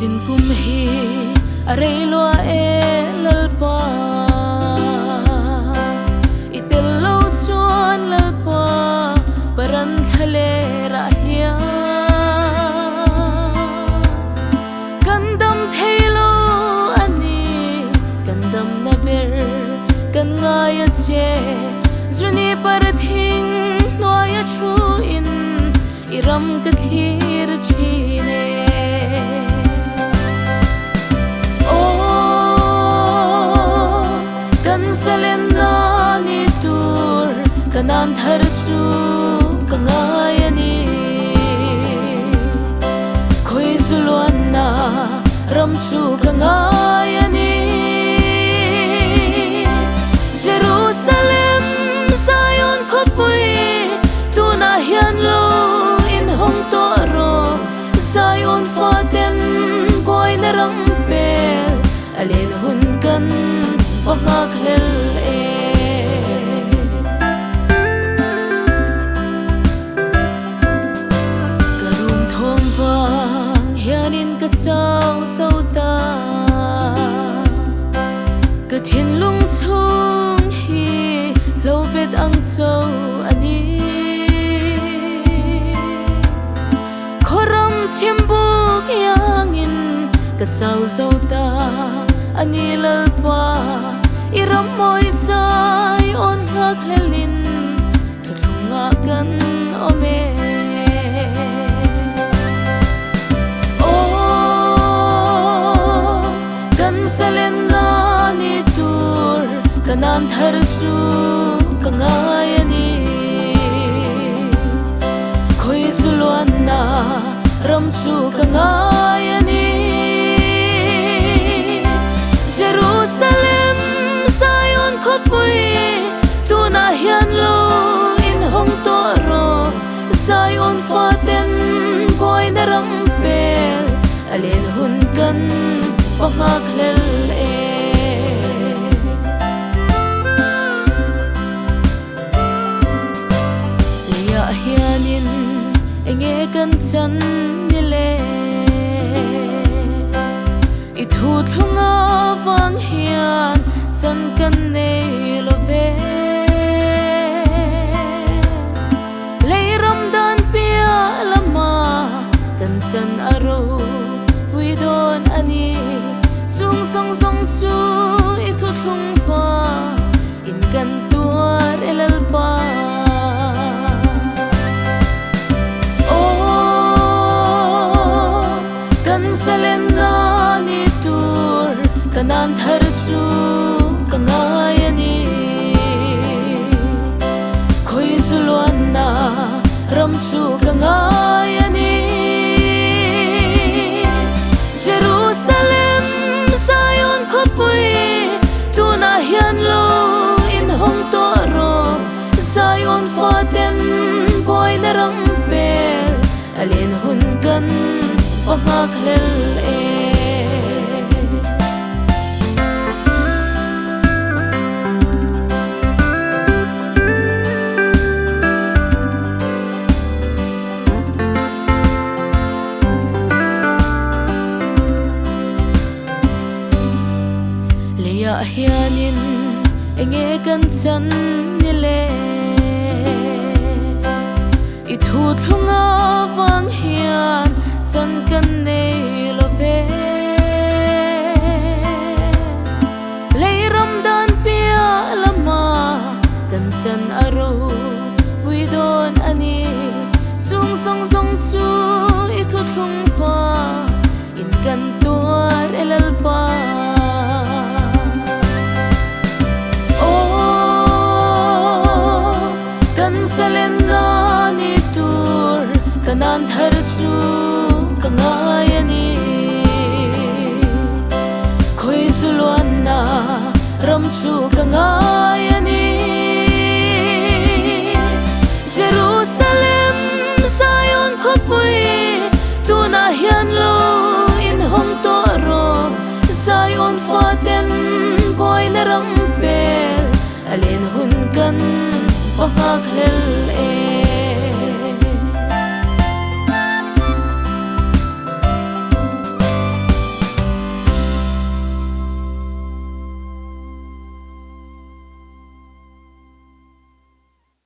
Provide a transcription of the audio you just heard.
sin kum hi arei lo e lalpa itel lo chuan lalpa paran thale ra hiya kandam thailo ani kandam na ber kan ngaya che zuni par thing noya chu in iram ka thir chine Salena ni tur kanan thar chu kangaya ni khoi zulwan na ram chu kangaya ni Jerusalem Zion khopui tu na hian lo in hong to ro Zion faten boy na ram pel alen hun kan Vangak lel Karum thom vang hianin ka chau sâu ta Ka thiên lung chung hi lo bet ang chau ani Khoram chim buk yangin ka chau sâu ta ani lalpa iram moi sai on ngak lelin thuthunga kan ome kan salena ni tur kanan thar su kangaya ni khoi zulwan na ram su kangaya ni Jerusalem Zion khopui tu na hian lo in hong to ro Zion faten boy na ram pel alen hun kan vangak lel Leya hianin enge kan chan ni le I thu thunga vang hian chan kan nei lo ve leiram dan pia lama kan chan aro puidon ani chung song song chu I thu thung fa in kan tuar elalpa kan salena ni tur kanan thar chu kangaya ni khoi zulwan na ram chu kangaya ni Jerusalem Zion khopui tu na hian lo in hong to ro Zion faten boy na ram pel alen hun kan vangak lel Leya hianin enge kan chan ni le I thu thunga vang hian chan kan nei lo ve leiram dan pia lama kan chan aro puidon ani chung song song chu I thu thung fa in kan tuar elalpa kan salena ni tur kanan thar chu kangaya ni khoi zulwan na ram chu kangaya ni Jerusalem Zion khopui tu na hian lo in hong to ro Zion faten boy na ram pel alen hun kan vangak lel